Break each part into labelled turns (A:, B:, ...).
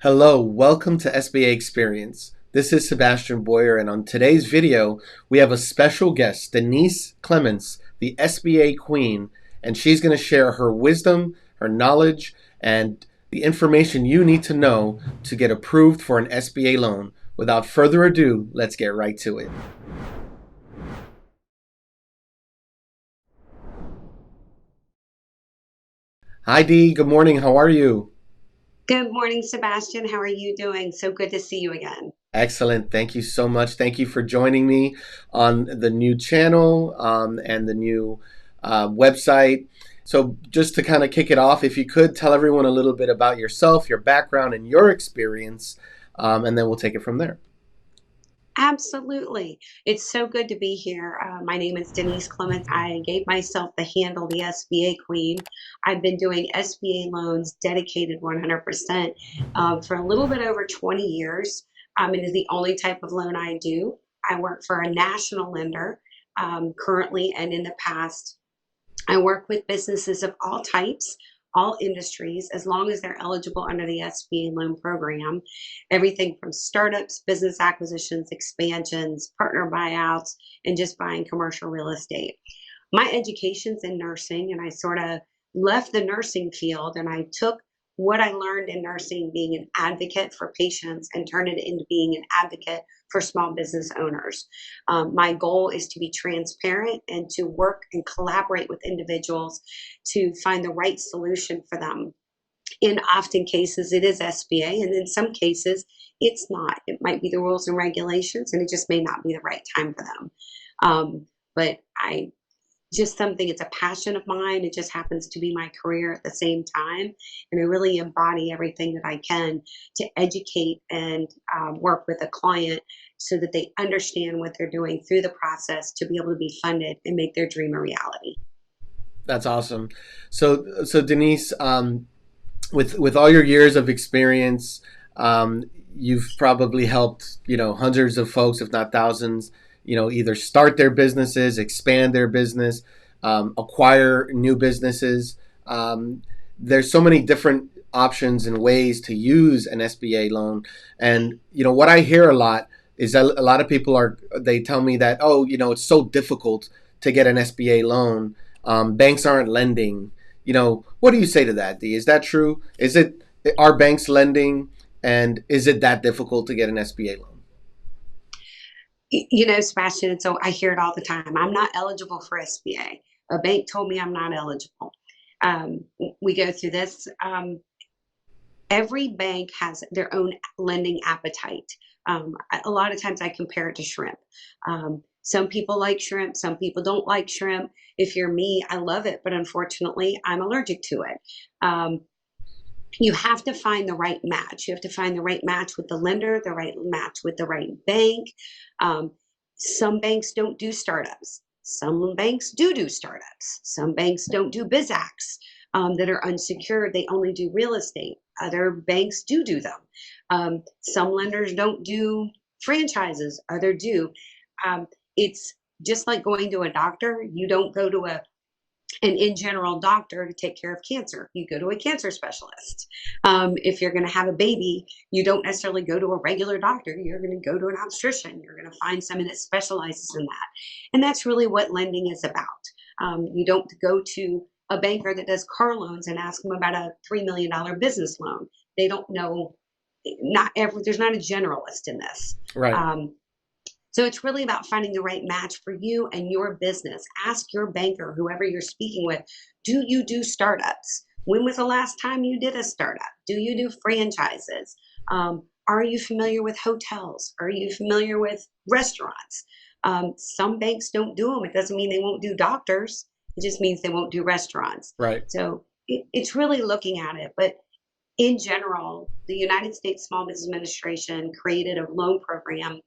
A: Hello, welcome to SBA Experience. This is Sebastian Boyer, and on today's video, we have a special guest, Denise Clemence, the SBA Queen, and she's going to share her wisdom, her knowledge, and the information you need to know to get approved for an SBA loan. Without further ado, let's get right to it. Hi, Dee. Good morning. How are you?
B: Good morning, Sebastian. How are you doing? So good to see you again.
A: Excellent. Thank you so much. Thank you for joining me on the new channel and the new website. So, just to kind of kick it off, if you could tell everyone a little bit about yourself, your background, and your experience, and then we'll take it from there.
B: Absolutely. It's so good to be here. My name is Denise Clemence. I gave myself the handle, the SBA Queen. I've been doing SBA loans dedicated 100% for a little bit over 20 years. It is the only type of loan I do. I work for a national lender currently and in the past. I work with businesses of all types, all industries, as long as they're eligible under the SBA loan program. Everything from startups, business acquisitions, expansions, partner buyouts, and just buying commercial real estate. My education's in nursing, and I sort of left the nursing field and I took what I learned in nursing, being an advocate for patients, and turned it into being an advocate for small business owners. My goal is to be transparent and to work and collaborate with individuals to find the right solution for them. In often cases, it is SBA, and in some cases, it's not. It might be the rules and regulations, and it just may not be the right time for them. But I just something, it's a passion of mine. It just happens to be my career at the same time. And I really embody everything that I can to educate and work with a client so that they understand what they're doing through the process to be able to be funded and make their dream a reality.
A: That's awesome. So Denise, with all your years of experience, you've probably helped hundreds of folks, if not thousands, either start their businesses, expand their business, acquire new businesses. There's so many different options and ways to use an SBA loan, and what I hear a lot is that a lot of people they tell me that, oh, it's so difficult to get an SBA loan. Banks aren't lending. What do you say to that, Dee? Is that true? Are banks lending, and is it that difficult to get an SBA loan?
B: Sebastian, so I hear it all the time. I'm not eligible for SBA. A bank told me I'm not eligible. Um, we go through this. Every bank has their own lending appetite. A lot of times I compare it to shrimp. Some people like shrimp, some people don't like shrimp. If you're me, I love it, but unfortunately, I'm allergic to it. Um, you have to find the right match. You have to find the right match with the lender, the right match with the right bank. Um, some banks don't do startups. Some banks do startups. Some banks don't do BizAcs that are unsecured. They only do real estate. Other banks do them. Some lenders don't do franchises. Other do. It's just like going to a doctor. You don't go to an in general doctor to take care of cancer. You go to a cancer specialist. If you're going to have a baby, you don't necessarily go to a regular doctor. You're going to go to an obstetrician. You're going to find someone that specializes in that. And that's really what lending is about. You don't go to a banker that does car loans and ask them about a $3 million business loan. They don't know. There's not a generalist in this.
A: Right.
B: So it's really about finding the right match for you and your business. Ask your banker, whoever you're speaking with, do you do startups? When was the last time you did a startup? Do you do franchises? Are you familiar with hotels? Are you familiar with restaurants? Some banks don't do them. It doesn't mean they won't do doctors. It just means they won't do restaurants.
A: Right.
B: So it's really looking at it. But in general, the United States Small Business Administration created a loan program,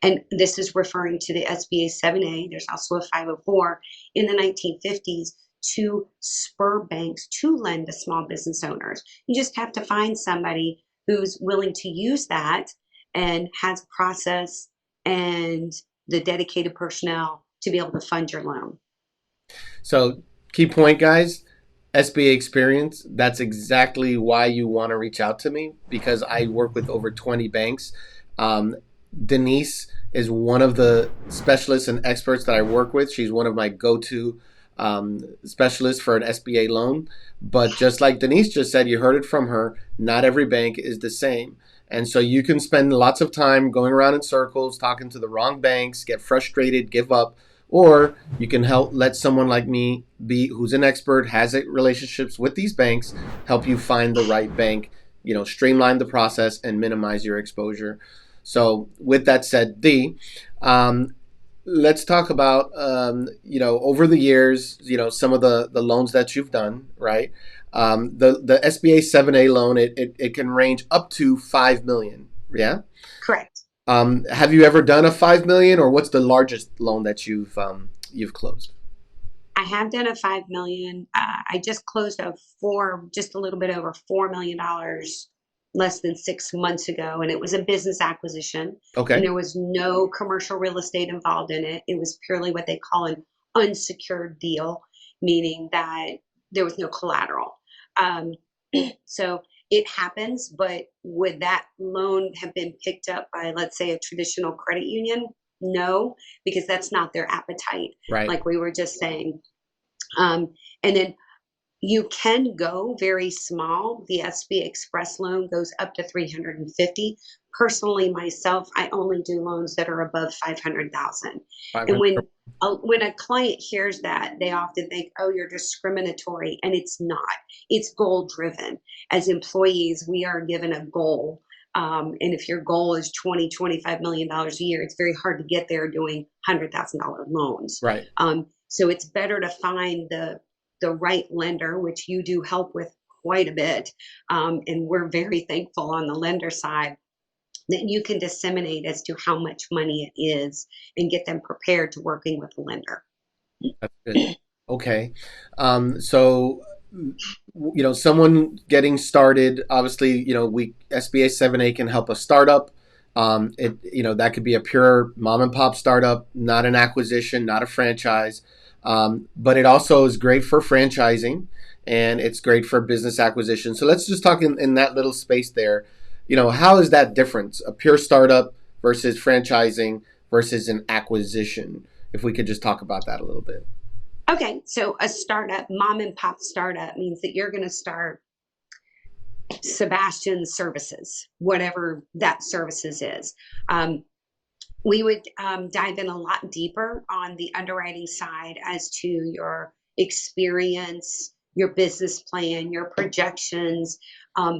B: and this is referring to the SBA 7A. There's also a 504 in the 1950s to spur banks to lend to small business owners. You just have to find somebody who's willing to use that and has a process and the dedicated personnel to be able to fund your loan.
A: So, key point, guys. SBA Experience, that's exactly why you want to reach out to me, because I work with over 20 banks. Um, Denise is one of the specialists and experts that I work with. She's one of my go-to specialists for an SBA loan. But just like Denise just said, you heard it from her, not every bank is the same. And so you can spend lots of time going around in circles, talking to the wrong banks, get frustrated, give up, or you can help let someone like me be who's an expert, has relationships with these banks, help you find the right bank, streamline the process and minimize your exposure. So with that said, um, let's talk about over the years, some of the loans that you've done, right? The SBA 7A loan, it can range up to 5 million. Yeah.
B: Correct.
A: Have you ever done a 5 million, or what's the largest loan that you've closed?
B: I have done a 5 million. I just closed just a little bit over $4 million less than 6 months ago, and it was a business acquisition, and
A: Okay.
B: there was no commercial real estate involved in it. It was purely what they call an unsecured deal, meaning that there was no collateral. Um, so it happens, but would that loan have been picked up by, let's say, a traditional credit union? No, because that's not their appetite,
A: Right.
B: like we were just saying. And then you can go very small. The SBA Express loan goes up to 350. Personally, myself, I only do loans that are above 500,000. And
A: 500.
B: when a client hears that, they often think, "Oh, you're discriminatory," and it's not. It's goal driven. As employees, we are given a goal. And if your goal is 20, $25 million a year, it's very hard to get there doing $100,000 loans.
A: Right.
B: So it's better to find the right lender, which you do help with quite a bit. And we're very thankful on the lender side that you can disseminate as to how much money it is and get them prepared to working with the lender.
A: That's good. Okay. So, someone getting started, obviously, we SBA 7A can help a startup. That could be a pure mom and pop startup, not an acquisition, not a franchise. But it also is great for franchising, and it's great for business acquisition. So let's just talk in that little space there. How is that difference? A pure startup versus franchising versus an acquisition? If we could just talk about that a little bit.
B: Okay, so a startup, mom and pop startup, means that you're going to start Sebastian's services, whatever that services is. We would dive in a lot deeper on the underwriting side as to your experience, your business plan, your projections,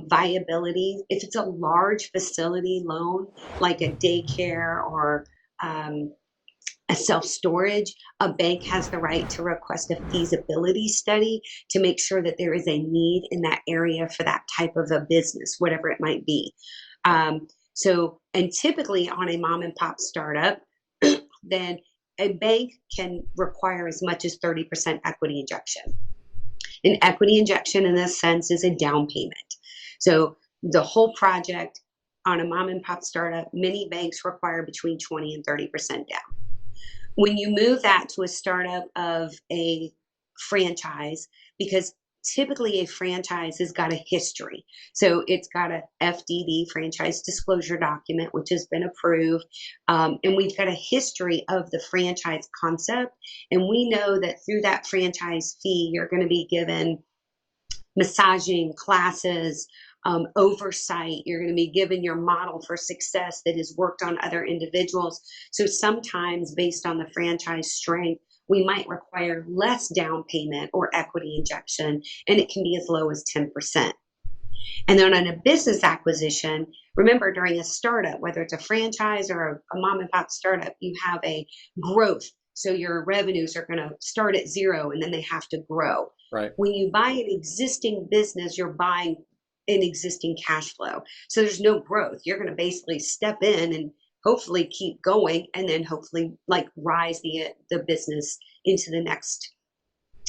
B: viability. If it's a large facility loan, like a daycare or a self-storage, a bank has the right to request a feasibility study to make sure that there is a need in that area for that type of a business, whatever it might be. And typically on a mom and pop startup, then a bank can require as much as 30% equity injection. An equity injection in this sense is a down payment. So the whole project on a mom and pop startup, many banks require between 20 and 30% down. When you move that to a startup of a franchise, because typically a franchise has got a history. So it's got a FDD, franchise disclosure document, which has been approved. And we've got a history of the franchise concept. And we know that through that franchise fee, you're going to be given massaging classes, oversight. You're going to be given your model for success that has worked on other individuals. So sometimes, based on the franchise strength, we might require less down payment or equity injection, and it can be as low as 10%. And then on a business acquisition, remember during a startup, whether it's a franchise or a mom and pop startup, you have a growth. So your revenues are going to start at zero and then they have to grow.
A: Right.
B: When you buy an existing business, you're buying an existing cash flow. So there's no growth. You're going to basically step in and hopefully keep going and then hopefully like rise the business into the next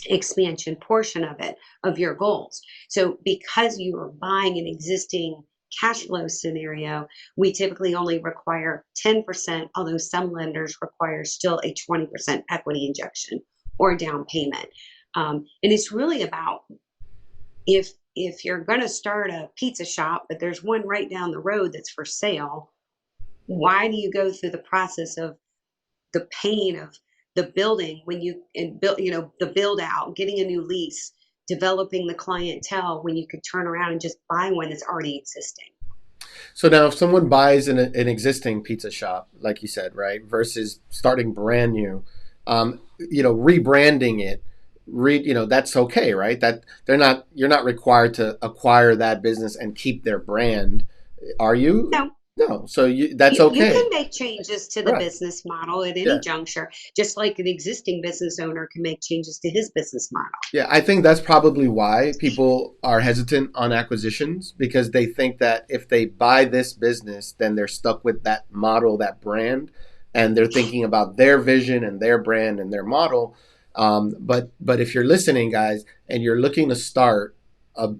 B: expansion portion of it, of your goals. So because you are buying an existing cash flow scenario, we typically only require 10%, although some lenders require still a 20% equity injection or down payment. And it's really about if you're going to start a pizza shop, but there's one right down the road that's for sale, why do you go through the process of the pain of the building when you and build, the build out, getting a new lease, developing the clientele when you could turn around and just buy one that's already existing?
A: So now, if someone buys an existing pizza shop, like you said, right, versus starting brand new, rebranding it, that's okay, right? That you're not required to acquire that business and keep their brand, are you?
B: No,
A: No. So that's
B: you can
A: okay,
B: make changes to the
A: right?
B: business model at any
A: Yeah.
B: juncture, just like an existing business owner can make changes to his business model.
A: Yeah, I think that's probably why people are hesitant on acquisitions because they think that if they buy this business, then they're stuck with that model, that brand, and they're thinking about their vision and their brand and their model. But if you're listening, guys, and you're looking to start,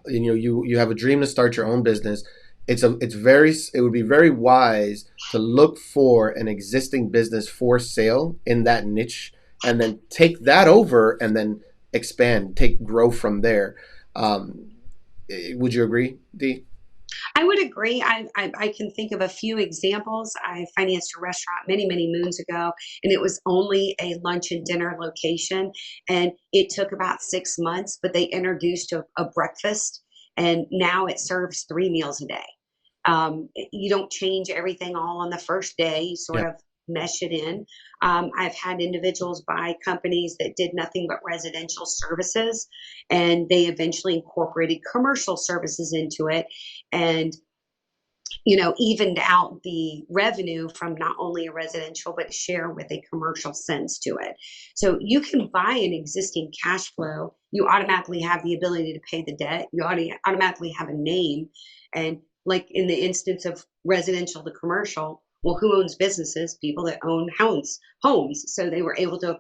A: you have a dream to start your own business. It would be very wise to look for an existing business for sale in that niche, and then take that over and then expand, grow from there. Um, would you agree, D?
B: I would agree. I can think of a few examples. I financed a restaurant many, many moons ago, and it was only a lunch and dinner location. And it took about 6 months, but they introduced a breakfast, and now it serves 3 meals a day. You don't change everything all on the first day, you
A: Yeah.
B: sort of mesh it in. I've had individuals buy companies that did nothing but residential services, and they eventually incorporated commercial services into it, and evened out the revenue from not only a residential but share with a commercial sense to it. So you can buy an existing cash flow. You automatically have the ability to pay the debt. You automatically have a name. And like in the instance of residential to commercial, well, who owns businesses? People that own homes. So they were able to,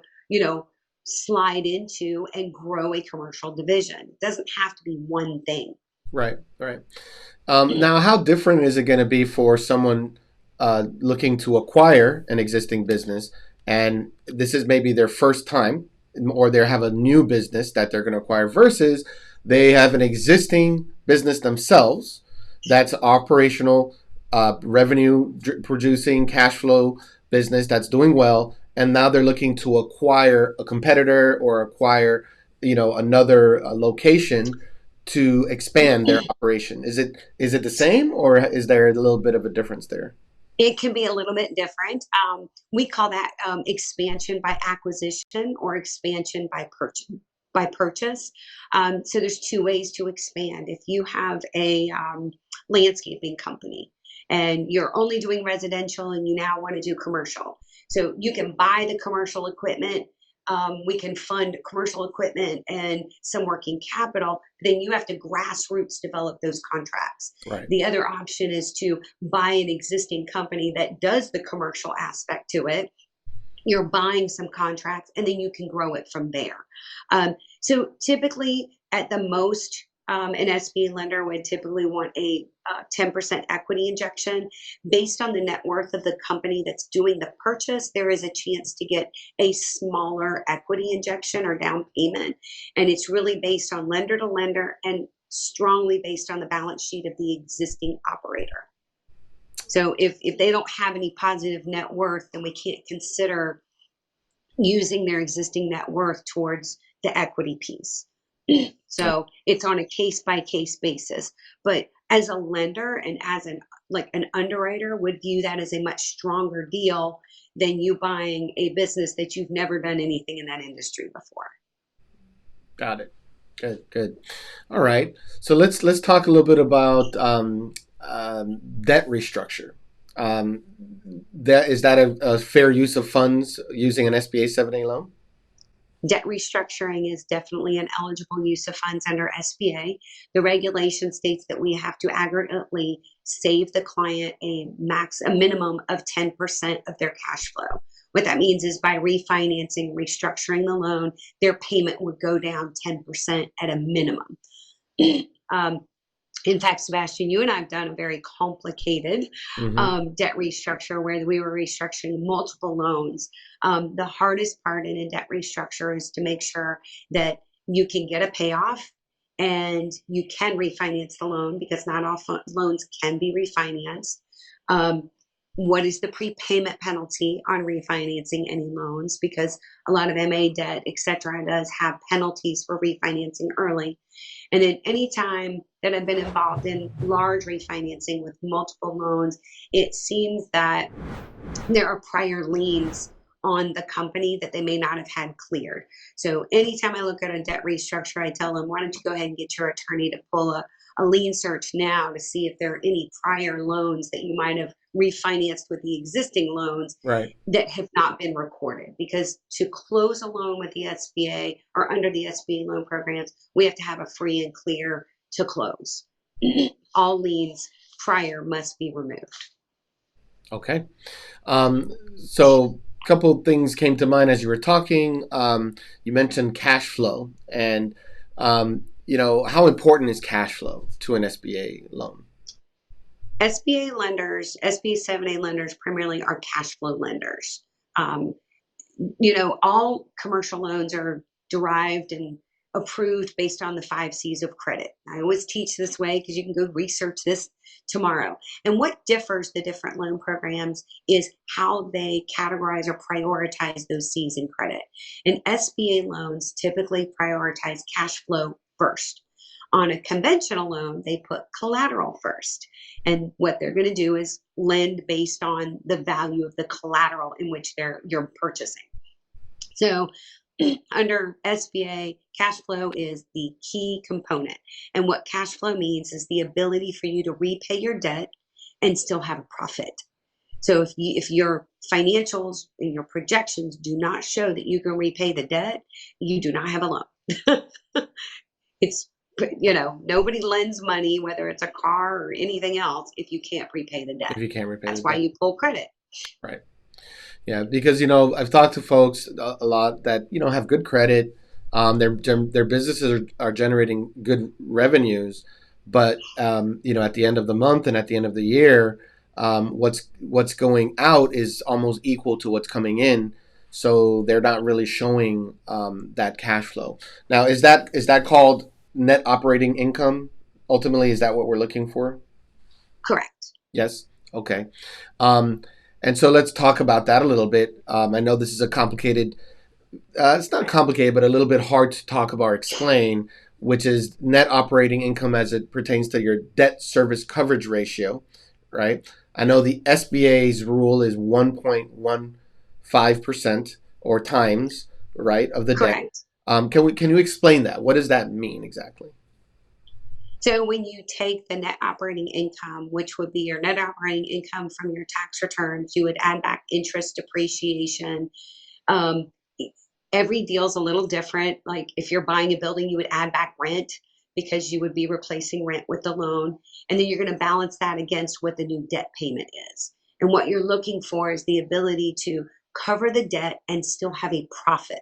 B: slide into and grow a commercial division. It doesn't have to be one thing.
A: Right, right. Now, how different is it going to be for someone looking to acquire an existing business, and this is maybe their first time, or they have a new business that they're going to acquire, versus they have an existing business themselves that's operational, revenue producing, cash flow business that's doing well, and now they're looking to acquire a competitor or acquire, another location to expand their operation. Is it the same, or is there a little bit of a difference there?
B: It can be a little bit different. We call that expansion by acquisition or expansion by purchase. So there's two ways to expand. If you have a landscaping company and you're only doing residential and you now want to do commercial, so you can buy the commercial equipment. We can fund commercial equipment and some working capital. Then you have to grassroots develop those contracts.
A: Right.
B: The other option is to buy an existing company that does the commercial aspect to it. You're buying some contracts and then you can grow it from there. So typically, at the most, an SBA lender would typically want a 10% equity injection. Based on the net worth of the company that's doing the purchase, there is a chance to get a smaller equity injection or down payment. And it's really based on lender to lender and strongly based on the balance sheet of the existing operator. So if they don't have any positive net worth, then we can't consider using their existing net worth towards the equity piece. So it's on a case by case basis. But as a lender and as an underwriter would view that as a much stronger deal than you buying a business that you've never done anything in that industry before.
A: Got it. Good, good. All right. So let's talk a little bit about debt restructure. Um, that a fair use of funds using an SBA 7A loan?
B: Debt restructuring is definitely an eligible use of funds under SBA. The regulation states that we have to aggregately save the client a minimum of 10% of their cash flow. What that means is by refinancing, restructuring the loan, their payment would go down 10% at a minimum. um, in fact, Sebastian, you and I have done a very complicated
A: Mm-hmm.
B: debt restructure where we were restructuring multiple loans. The hardest part in a debt restructure is to make sure that you can get a payoff and you can refinance the loan because not all loans can be refinanced. Um, what is the prepayment penalty on refinancing any loans? Because a lot of MA debt, et cetera, does have penalties for refinancing early. And then anytime that I've been involved in large refinancing with multiple loans, it seems that there are prior liens on the company that they may not have had cleared. So anytime I look at a debt restructure, I tell them, why don't you go ahead and get your attorney to pull a lien search now to see if there are any prior loans that you might have refinanced with the existing loans
A: Right.
B: that have not been recorded. Because to close a loan with the SBA or under the SBA loan programs, we have to have a free and clear to close. All liens prior must be removed.
A: Okay. So a couple things came to mind as you were talking. You mentioned cash flow, and how important is cash flow to an SBA loan?
B: SBA lenders, SBA 7A lenders primarily are cash flow lenders. Um, all commercial loans are derived and approved based on the 5 C's of credit. I always teach this way because you can go research this tomorrow. And what differs the different loan programs is how they categorize or prioritize those C's in credit. And SBA loans typically prioritize cash flow first. On a conventional loan, they put collateral first. And what they're going to do is lend based on the value of the collateral in which you're purchasing. So under SBA, cash flow is the key component. And what cash flow means is the ability for you to repay your debt and still have a profit. So if your financials and your projections do not show that you can repay the debt, you do not have a loan. It's, nobody lends money, whether it's a car or anything else, if you can't repay the debt.
A: If you can't repay the
B: That's why
A: debt.
B: you pull credit.
A: Right. Yeah, because I've talked to folks a lot that have good credit. Their businesses are generating good revenues, but at the end of the month and at the end of the year, what's going out is almost equal to what's coming in. So they're not really showing that cash flow. Now, is that called net operating income? Ultimately, is that what we're looking for?
B: Correct.
A: Yes. Okay. Um, and so let's talk about that a little bit. I know this is a complicated, it's not complicated, but a little bit hard to talk about or explain, which is net operating income as it pertains to your debt service coverage ratio, right? I know the SBA's rule is 1.15% or times, right, of the debt.
B: Correct.
A: Can you explain that? What does that mean exactly?
B: So when you take the net operating income, which would be your net operating income from your tax returns, you would add back interest, depreciation. Um, every deal's a little different. Like if you're buying a building, you would add back rent because you would be replacing rent with the loan. And then you're going to balance that against what the new debt payment is. And what you're looking for is the ability to cover the debt and still have a profit.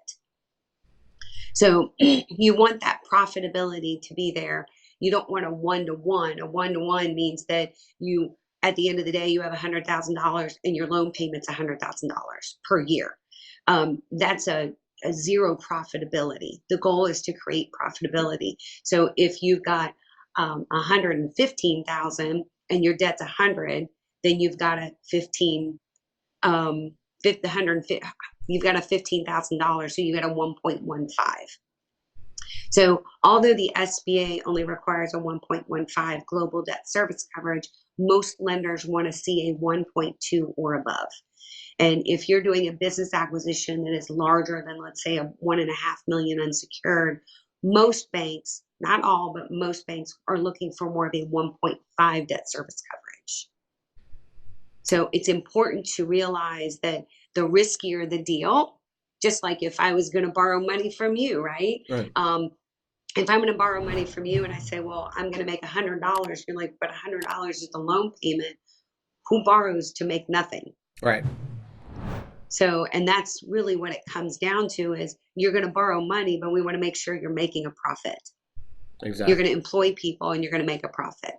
B: So you want that profitability to be there. You don't want a one-to-one. A one-to-one means that you, at the end of the day, you have $100,000 and your loan payment's $100,000 per year. That's a zero profitability. The goal is to create profitability. So if you've got 115,000 and your debt's 100, then you've got a 15 150, you've got a $15,000, so you get a 1.15. So although the SBA only requires a 1.15 global debt service coverage, most lenders want to see a 1.2 or above. And if you're doing a business acquisition that is larger than, let's say, a 1.5 million unsecured, most banks, not all, but most banks are looking for more of a 1.5 debt service coverage. So it's important to realize that the riskier the deal, just like if I was going to borrow money from you, right?
A: Right.
B: If I'm going to borrow money from you and I say, well, I'm going to make $100, you're like, but $100 is the loan payment. Who borrows to make nothing?
A: Right.
B: So, and that's really what it comes down to is you're going to borrow money, but we want to make sure you're making a profit.
A: Exactly.
B: You're going to employ people and you're going to make a profit.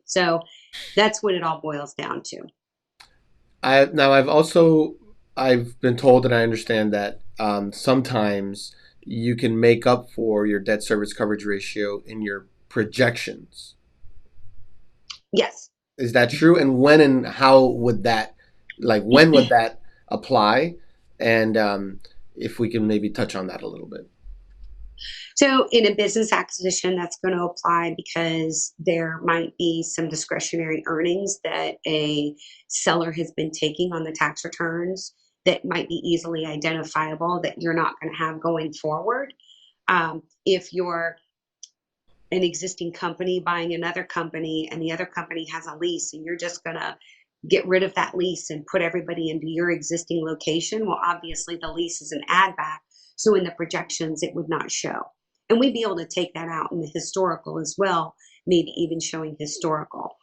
B: So that's what it all boils down to.
A: I've been told and I understand that sometimes you can make up for your debt service coverage ratio in your projections.
B: Yes.
A: Is that true? And when and how would that, like, when would that apply? And if we can maybe touch on that a little bit.
B: So in a business acquisition, that's going to apply because there might be some discretionary earnings that a seller has been taking on the tax returns that might be easily identifiable that you're not going to have going forward. If you're an existing company buying another company and the other company has a lease and you're just going to get rid of that lease and put everybody into your existing location, well, obviously the lease is an add back. So in the projections, it would not show. And we'd be able to take that out in the historical as well, maybe even showing historical.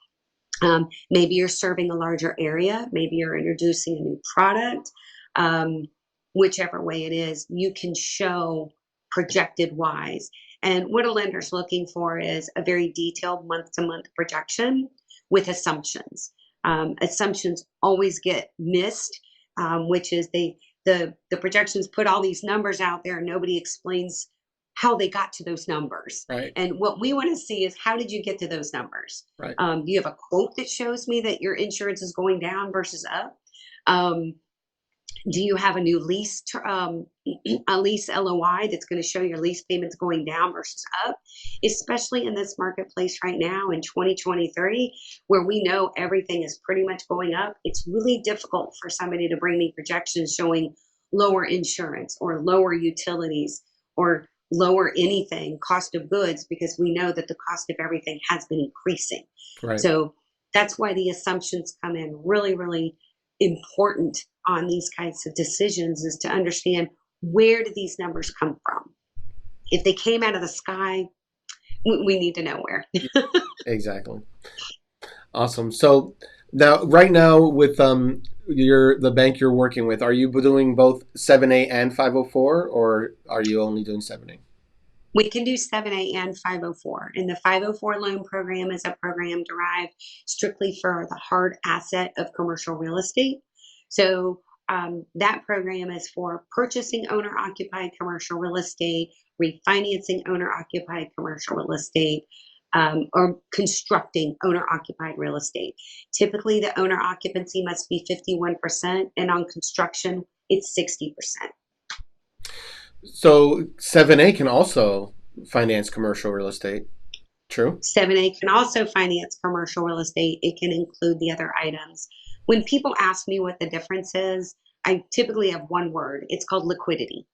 B: Maybe you're serving a larger area, maybe you're introducing a new product. Whichever way it is, you can show projected wise. And what a lender's looking for is a very detailed month to month projection with assumptions. Assumptions always get missed, which is the projections put all these numbers out there and nobody explains how they got to those numbers.
A: Right.
B: And what we want to see is, how did you get to those numbers?
A: Right.
B: Do you have a quote that shows me that your insurance is going down versus up? Do you have a new lease, a lease LOI that's going to show your lease payments going down versus up? Especially in this marketplace right now in 2023, where we know everything is pretty much going up, it's really difficult for somebody to bring me projections showing lower insurance or lower utilities or lower anything, cost of goods, because we know that the cost of everything has been increasing.
A: Right.
B: So that's why the assumptions come in really, really important on these kinds of decisions, is to understand, where do these numbers come from? If they came out of the sky, we need to know where.
A: Exactly. Awesome. So now, right now, with the bank you're working with, are you doing both 7A and 504, or are you only doing 7A?
B: We can do 7A and 504. And the 504 loan program is a program derived strictly for the hard asset of commercial real estate. So that program is for purchasing owner-occupied commercial real estate, refinancing owner-occupied commercial real estate, or constructing owner-occupied real estate. Typically, the owner occupancy must be 51%, and on construction, it's 60%.
A: So 7A can also finance commercial real estate. True?
B: 7A can also finance commercial real estate. It can include the other items. When people ask me what the difference is, I typically have one word. It's called liquidity.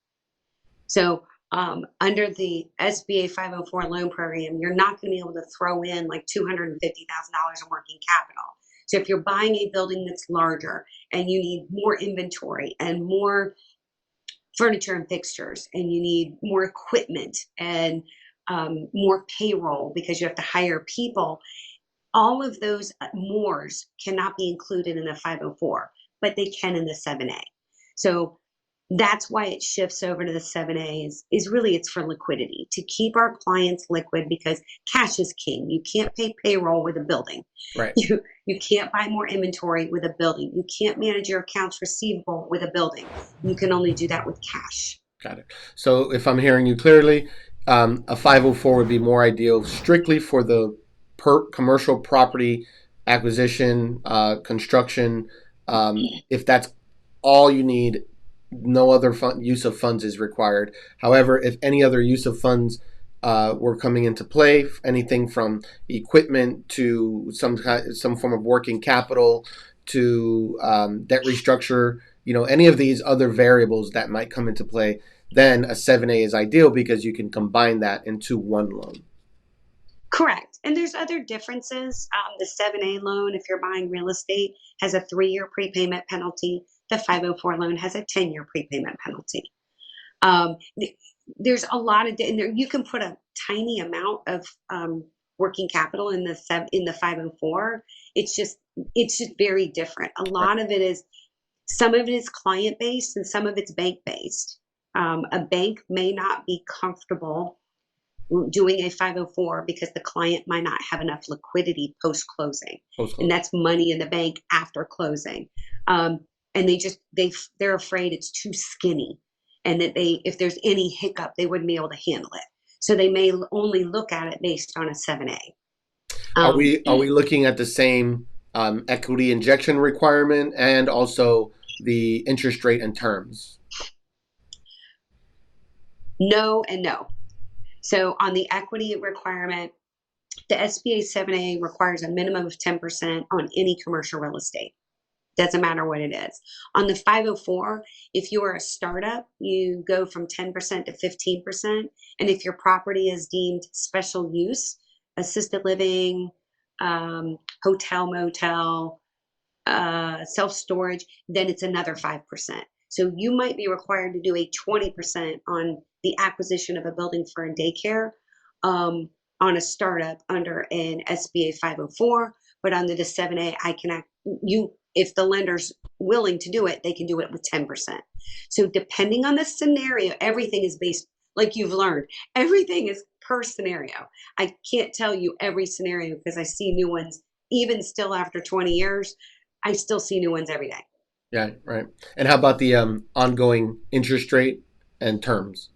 B: So under the SBA 504 loan program, you're not going to be able to throw in like $250,000 in working capital. So if you're buying a building that's larger and you need more inventory and more furniture and fixtures, and you need more equipment and more payroll because you have to hire people, all of those mores cannot be included in the 504, but they can in the 7A. So that's why it shifts over to the 7A, is really, it's for liquidity, to keep our clients liquid, because cash is king. You can't pay payroll with a building.
A: Right.
B: You can't buy more inventory with a building. You can't manage your accounts receivable with a building. You can only do that with cash.
A: Got it. So if I'm hearing you clearly, a 504 would be more ideal strictly for the commercial property acquisition, construction. If that's all you need, no other use of funds is required. However, if any other use of funds were coming into play, anything from equipment to some form of working capital to debt restructure, any of these other variables that might come into play, then a 7A is ideal because you can combine that into one loan.
B: Correct. And there's other differences. The 7A loan, if you're buying real estate, has a 3-year prepayment penalty. The 504 loan has a 10-year prepayment penalty. There's a lot of, you can put a tiny amount of working capital in the 504. It's just very different. A lot of it is, some of it is client based and some of it's bank based. A bank may not be comfortable doing a 504 because the client might not have enough liquidity post closing, and that's money in the bank after closing. And they're afraid it's too skinny. and that if there's any hiccup, they wouldn't be able to handle it. So they may only look at it based on a 7A.
A: Are we looking at the same equity injection requirement and also the interest rate and terms?
B: No and no. So on the equity requirement, the SBA 7A requires a minimum of 10% on any commercial real estate. Doesn't matter what it is. On the 504, if you are a startup, you go from 10% to 15%. And if your property is deemed special use, assisted living, hotel, motel, self-storage, then it's another 5%. So you might be required to do a 20% on the acquisition of a building for a daycare on a startup under an SBA 504, but under the 7A, if the lender's willing to do it, they can do it with 10%. So depending on the scenario, everything is based, like you've learned, everything is per scenario. I can't tell you every scenario because I see new ones, even still after 20 years. I still see new ones every day.
A: Yeah, right. And how about the ongoing interest rate and terms?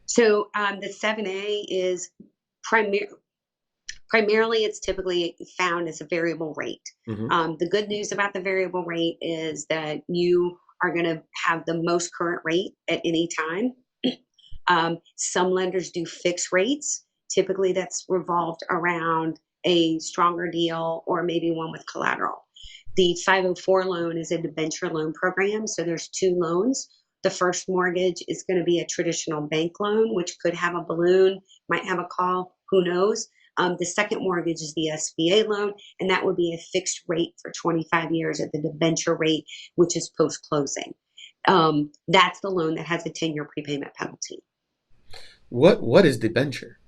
B: So the 7A is primarily it's typically found as a variable rate.
A: Mm-hmm.
B: The good news about the variable rate is that you are going to have the most current rate at any time. Some lenders do fixed rates. Typically, that's revolved around a stronger deal or maybe one with collateral. The 504 loan is a debenture loan program. So there's two loans. The first mortgage is going to be a traditional bank loan, which could have a balloon, might have a call, who knows. The second mortgage is the SBA loan, and that would be a fixed rate for 25 years at the debenture rate, which is post-closing. That's the loan that has a 10-year prepayment penalty.
A: What is debenture?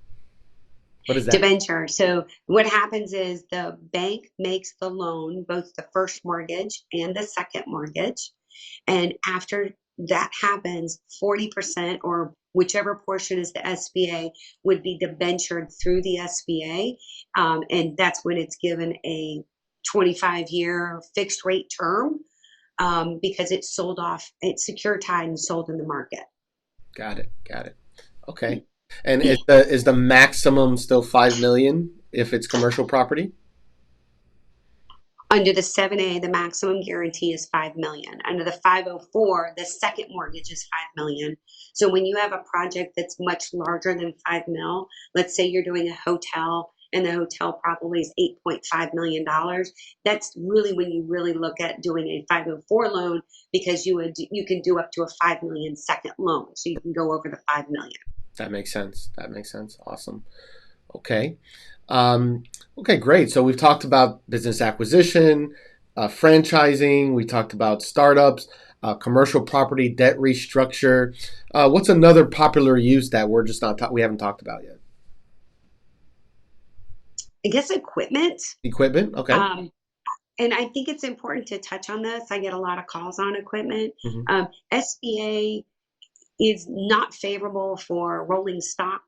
A: What is that?
B: Debenture. So what happens is the bank makes the loan, both the first mortgage and the second mortgage. And after that happens, 40% or whichever portion is the SBA would be debentured through the SBA. And that's when it's given a 25-year fixed rate term because it's sold off, it's securitized and sold in the market.
A: Got it. Got it. Okay. And is the maximum still 5 million if it's commercial property?
B: Under the 7A, the maximum guarantee is 5 million. Under the 504, the second mortgage is 5 million. So when you have a project that's much larger than 5 mil, let's say you're doing a hotel and the hotel probably is $8.5 million. That's really when you really look at doing a 504 loan because you can do up to a 5 million second loan. So you can go over the 5 million.
A: That makes sense. That makes sense. Awesome. Okay. Okay, great. So we've talked about business acquisition, franchising. We talked about startups, commercial property debt restructure. What's another popular use that we're just not we haven't talked about yet?
B: I guess equipment.
A: Equipment. Okay.
B: And I think it's important to touch on this. I get a lot of calls on equipment.
A: Mm-hmm.
B: SBA is not favorable for rolling stock.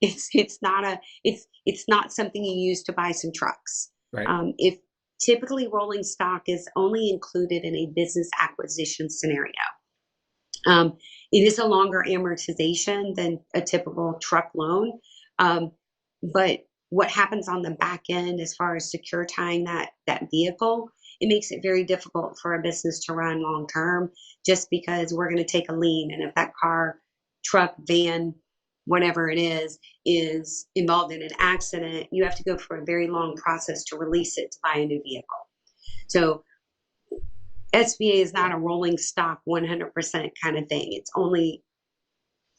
B: It's not something you use to buy some trucks.
A: Right.
B: If typically rolling stock is only included in a business acquisition scenario. It is a longer amortization than a typical truck loan. But what happens on the back end as far as securitizing that vehicle, it makes it very difficult for a business to run long term just because we're going to take a lien. And if that car, truck, van, whatever it is involved in an accident, you have to go through a very long process to release it to buy a new vehicle. So SBA is not a rolling stock 100% kind of thing. It's only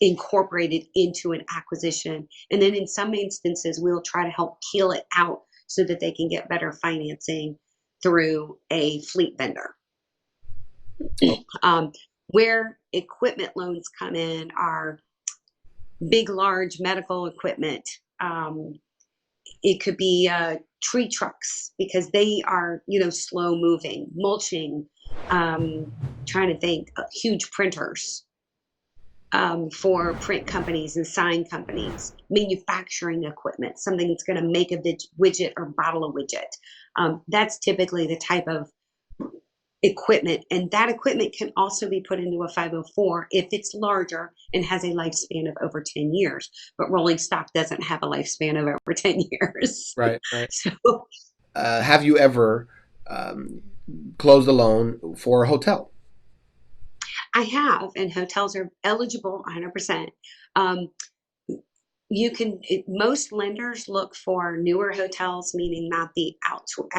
B: incorporated into an acquisition. And then in some instances, we'll try to help peel it out so that they can get better financing through a fleet vendor. Where equipment loans come in are big, large medical equipment. It could be tree trucks because they are, slow moving, mulching, trying to think, huge printers for print companies and sign companies, manufacturing equipment, something that's going to make a widget or bottle a widget. That's typically the type of equipment, and that equipment can also be put into a 504 if it's larger and has a lifespan of over 10 years. But rolling stock doesn't have a lifespan of over 10 years.
A: Right, right.
B: So
A: Have you ever um, closed a loan for a hotel?
B: I have, and hotels are eligible 100%. Um, most lenders look for newer hotels, meaning not the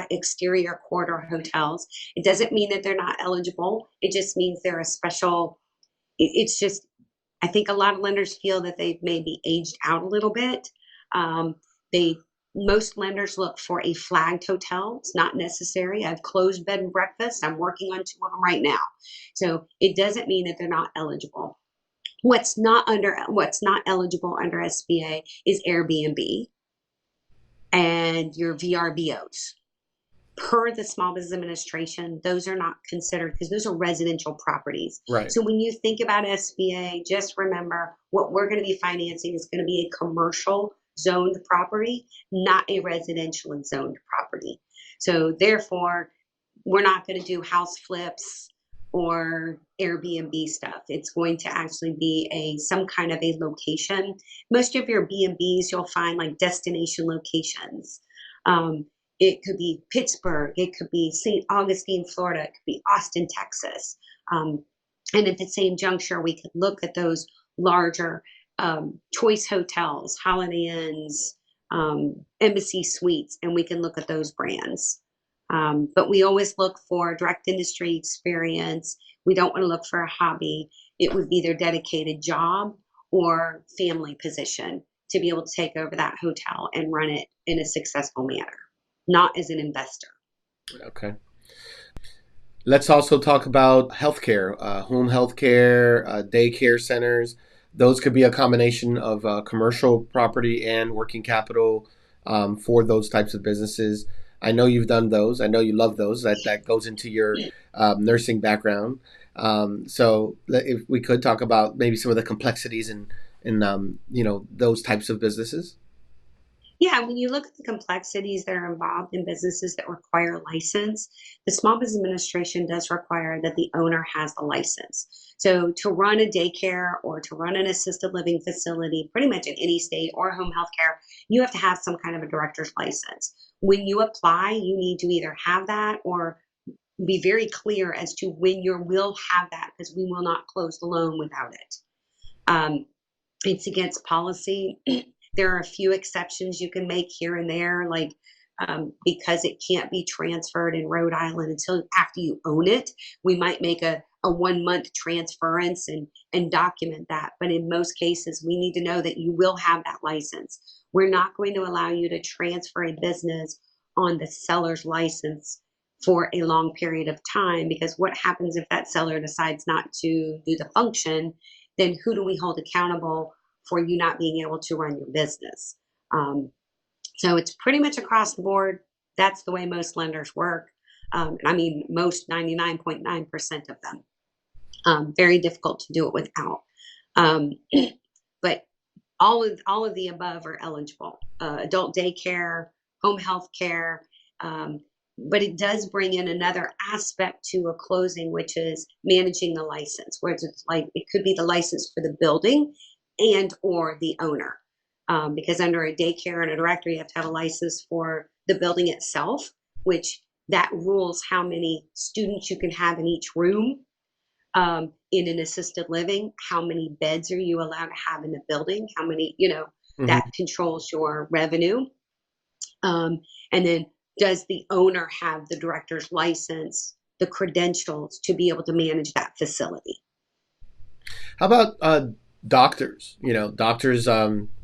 B: exterior corridor hotels. It doesn't mean that they're not eligible. It just means they're a special. It's just, I think a lot of lenders feel that they've maybe aged out a little bit. Um, they Most lenders look for a flagged hotel. It's not necessary. I've closed bed and breakfast. I'm working on two of them right now. So it doesn't mean that they're not eligible. What's not eligible under SBA is Airbnb and your VRBOs. Per the Small Business Administration, those are not considered because those are residential properties.
A: Right.
B: So when you think about SBA, just remember what we're going to be financing is going to be a commercial zoned property, not a residential zoned property. So therefore, we're not going to do house flips or Airbnb stuff. It's going to actually be some kind of a location. Most of your B&Bs you'll find like destination locations. Um, it could be Pittsburgh, it could be St. Augustine, Florida, it could be Austin, Texas. And at the same juncture, we could look at those larger choice hotels, Holiday Inns, Embassy Suites, and we can look at those brands. But we always look for direct industry experience. We don't want to look for a hobby. It would be their dedicated job or family position to be able to take over that hotel and run it in a successful manner, not as an investor.
A: Okay. Let's also talk about healthcare, home healthcare, daycare centers. Those could be a combination of commercial property and working capital for those types of businesses. I know you've done those. I know you love those. That goes into your nursing background. So if we could talk about maybe some of the complexities in those types of businesses.
B: Yeah, when you look at the complexities that are involved in businesses that require a license, the Small Business Administration does require that the owner has the license. So to run a daycare or to run an assisted living facility, pretty much in any state or home health care, you have to have some kind of a director's license. When you apply, you need to either have that or be very clear as to when you will have that, because we will not close the loan without it. Um, it's against policy. There are a few exceptions you can make here and there, like because it can't be transferred in Rhode Island until after you own it. We might make a 1 month transference and document that. But in most cases, we need to know that you will have that license. We're not going to allow you to transfer a business on the seller's license for a long period of time, because what happens if that seller decides not to do the function? Then who do we hold accountable for you not being able to run your business? So it's pretty much across the board. That's the way most lenders work. And I mean, most 99.9% of them. Very difficult to do it without. Um, but all of the above are eligible. Adult daycare, home health care. But it does bring in another aspect to a closing, which is managing the license, where it's like it could be the license for the building and or the owner. Because under a daycare and a directory, you have to have a license for the building itself, which that rules how many students you can have in each room. In an assisted living, how many beds are you allowed to have in the building? How many, that
A: Hmm.
B: controls your revenue. And then does the owner have the director's license, the credentials to be able to manage that facility?
A: How about doctors? Doctors,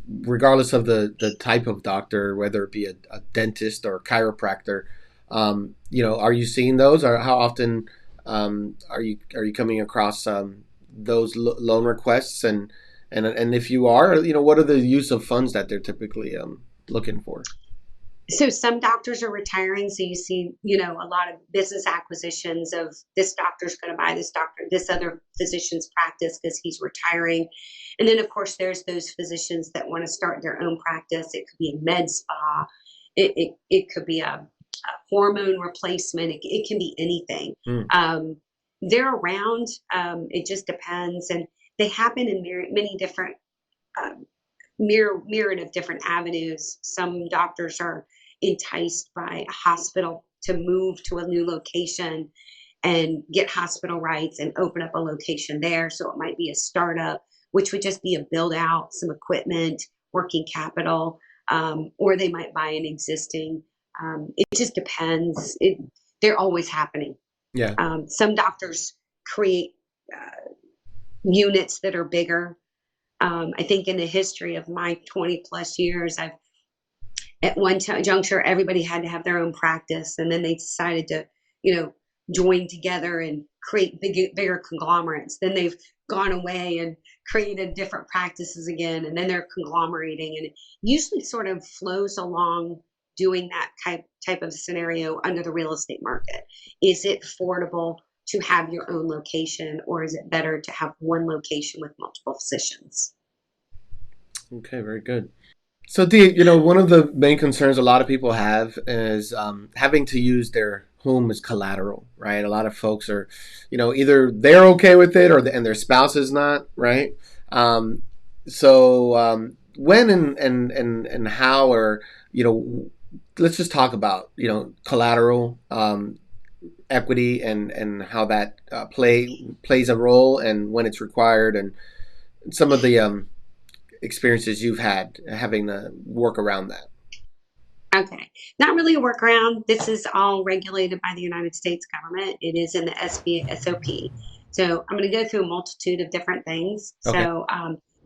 A: regardless of the type of doctor, whether it be a dentist or a chiropractor, are you seeing those, or how often are you coming across those loan requests? And if you are, what are the use of funds that they're typically looking for?
B: So some doctors are retiring. So you see, a lot of business acquisitions of this doctor's going to buy this other physician's practice because he's retiring. And then, of course, there's those physicians that want to start their own practice. It could be a med spa. It could be a hormone replacement. It can be anything.
A: Mm.
B: They're around. It just depends, and they happen in many different um, myriad of different avenues. Some doctors are enticed by a hospital to move to a new location and get hospital rights and open up a location there. So it might be a startup, which would just be a build out, some equipment, working capital, or they might buy an existing. It just depends. They're always happening.
A: Yeah.
B: Some doctors create units that are bigger. I think in the history of my 20 plus years, I've at one juncture, everybody had to have their own practice, and then they decided to, join together and create bigger conglomerates. Then they've gone away and created different practices again, and then they're conglomerating, and it usually sort of flows along doing that type of scenario under the real estate market. Is it affordable to have your own location, or is it better to have one location with multiple physicians?
A: Okay, very good. So, Dee, one of the main concerns a lot of people have is having to use their home as collateral, right? A lot of folks are, either they're okay with it and their spouse is not, right? When and how, or let's just talk about collateral equity and how that plays a role and when it's required and some of the experiences you've had having to work around that.
B: Okay, not really a workaround. This is all regulated by the United States government. It is in the SBA SOP. So I'm going to go through a multitude of different things.
A: Okay.
B: So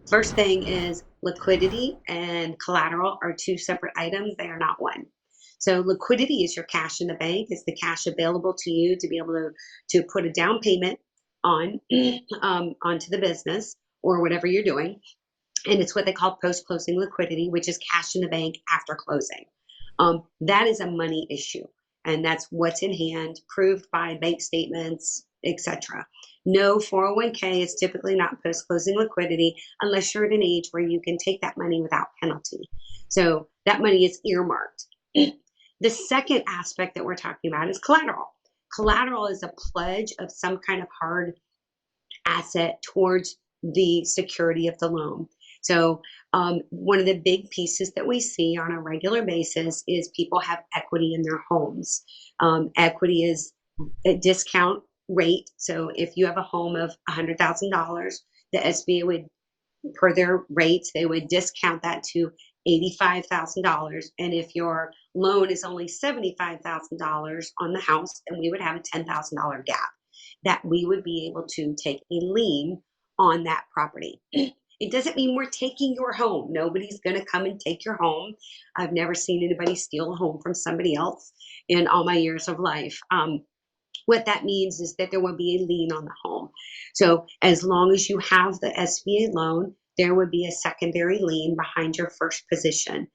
B: first thing is liquidity and collateral are two separate items. They are not one. So liquidity is your cash in the bank. It's the cash available to you to be able to put a down payment on onto the business or whatever you're doing. And it's what they call post-closing liquidity, which is cash in the bank after closing. That is a money issue, and that's what's in hand, proved by bank statements, etc. No 401k is typically not post-closing liquidity unless you're at an age where you can take that money without penalty. So that money is earmarked. The second aspect that we're talking about is collateral. Collateral is a pledge of some kind of hard asset towards the security of the loan. So one of the big pieces that we see on a regular basis is people have equity in their homes. Equity is a discount rate. So if you have a home of $100,000, the SBA would, per their rates, they would discount that to $85,000. And if your loan is only $75,000 on the house, then we would have a $10,000 gap that we would be able to take a lien on that property. It doesn't mean we're taking your home. Nobody's going to come and take your home. I've never seen anybody steal a home from somebody else in all my years of life. What that means is that there will be a lien on the home. So as long as you have the SBA loan, there would be a secondary lien behind your first position.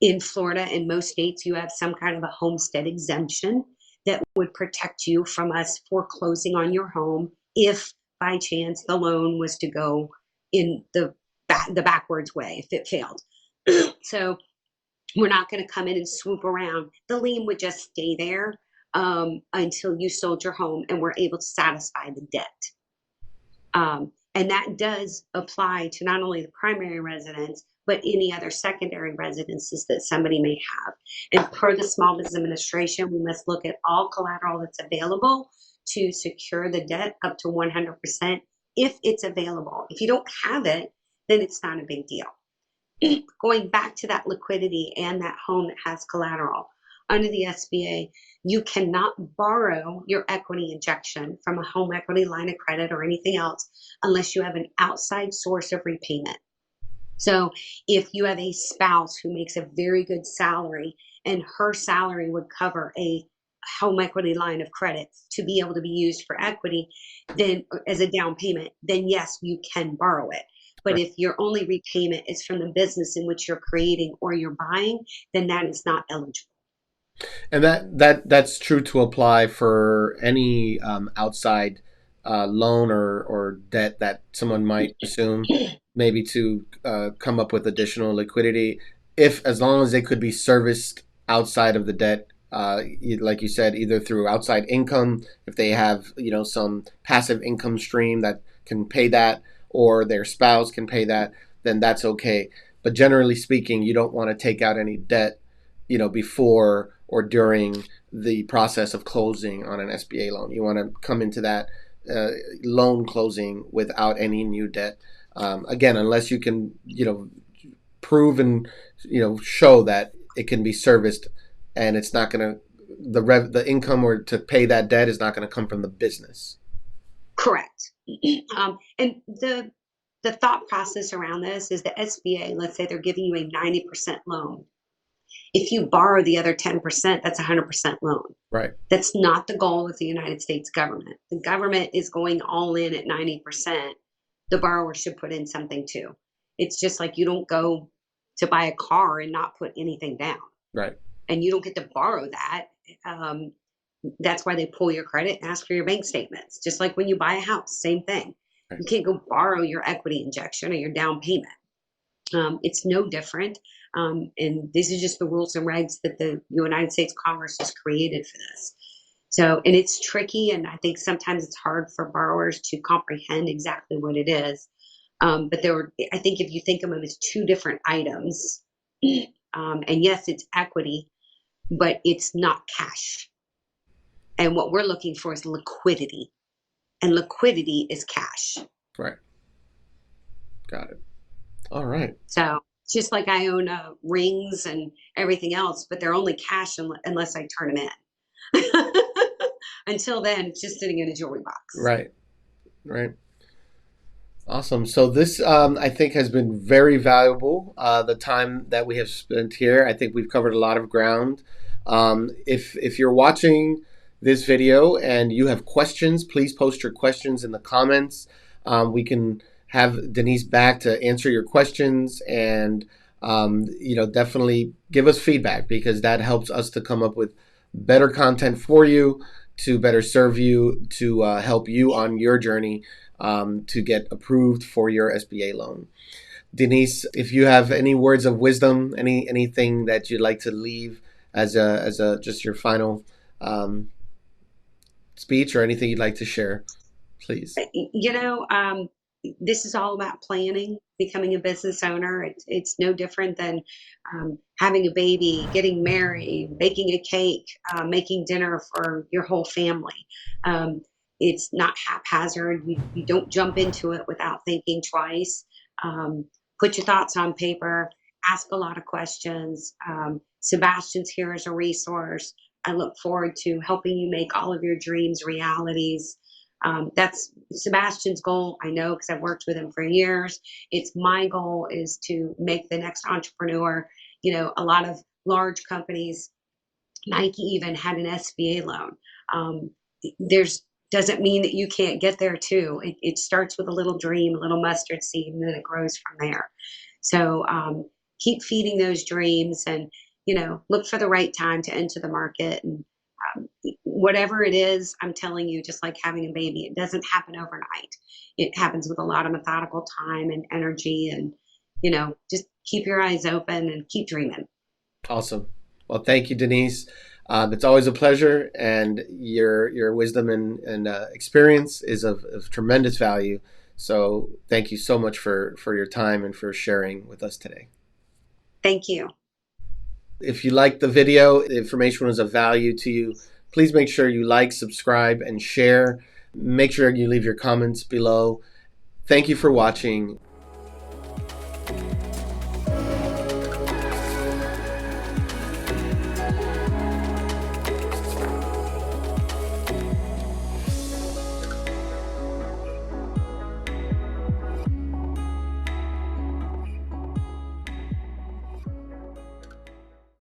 B: In Florida and most states, you have some kind of a homestead exemption that would protect you from us foreclosing on your home if by chance the loan was to go in the backwards way, if it failed. So we're not going to come in and swoop around. The lien would just stay there until you sold your home and were able to satisfy the debt. And that does apply to not only the primary residence, but any other secondary residences that somebody may have. And per the Small Business Administration, we must look at all collateral that's available to secure the debt up to 100% if it's available. If you don't have it, then it's not a big deal. Going back to that liquidity and that home that has collateral, under the SBA, you cannot borrow your equity injection from a home equity line of credit or anything else unless you have an outside source of repayment. So if you have a spouse who makes a very good salary and her salary would cover a home equity line of credit to be able to be used for equity, then as a down payment, then yes, you can borrow it. But if your only repayment is from the business in which you're creating or you're buying, then that is not eligible.
A: And that's true to apply for any outside loan or debt that someone might assume, maybe to come up with additional liquidity, if as long as they could be serviced outside of the debt like you said, either through outside income, if they have, some passive income stream that can pay that, or their spouse can pay that, then that's okay. But generally speaking, you don't want to take out any debt, before or during the process of closing on an SBA loan. You want to come into that loan closing without any new debt. Again, unless you can, prove and, show that it can be serviced, and it's not going to, the income or to pay that debt is not going to come from the business.
B: Correct. And the thought process around this is the SBA, let's say they're giving you a 90% loan. If you borrow the other 10%, that's 100% loan.
A: Right.
B: That's not the goal of the United States government. The government is going all in at 90%. The borrower should put in something too. It's just like you don't go to buy a car and not put anything down.
A: Right.
B: And you don't get to borrow that. That's why they pull your credit and ask for your bank statements. Just like when you buy a house, same thing. Right. You can't go borrow your equity injection or your down payment. It's no different. And these are just the rules and regs that the United States Congress has created for this. So, and it's tricky, and I think sometimes it's hard for borrowers to comprehend exactly what it is. But I think if you think of them as two different items, and yes, it's equity, but it's not cash. And what we're looking for is liquidity, and liquidity is cash.
A: Right. Got it. All right.
B: So just like I own rings and everything else, but they're only cash unless I turn them in. Until then, it's just sitting in a jewelry box.
A: Right. Right. Awesome. So this, I think, has been very valuable. The time that we have spent here, I think we've covered a lot of ground. If you're watching this video and you have questions, please post your questions in the comments. We can have Denise back to answer your questions, and definitely give us feedback, because that helps us to come up with better content for you, to better serve you, to help you on your journey to get approved for your SBA loan. Denise, if you have any words of wisdom, anything that you'd like to leave as a just your final speech, or anything you'd like to share, please.
B: This is all about planning, becoming a business owner. It's no different than having a baby, getting married, baking a cake, making dinner for your whole family. It's not haphazard. You don't jump into it without thinking twice. Put your thoughts on paper, ask a lot of questions. Sebastian's here as a resource. I look forward to helping you make all of your dreams realities. That's Sebastian's goal. I know, because I've worked with him for years. It's my goal is to make the next entrepreneur. A lot of large companies, Nike even had an SBA loan. Doesn't mean that you can't get there too. It starts with a little dream, a little mustard seed, and then it grows from there. So keep feeding those dreams, and look for the right time to enter the market. And whatever it is, I'm telling you, just like having a baby, it doesn't happen overnight. It happens with a lot of methodical time and energy, and just keep your eyes open and keep dreaming.
A: Awesome. Well, thank you, Denise. It's always a pleasure, and your wisdom and experience is of tremendous value. So thank you so much for your time and for sharing with us today.
B: Thank you.
A: If you liked the video, the information was of value to you, please make sure you like, subscribe, and share. Make sure you leave your comments below. Thank you for watching.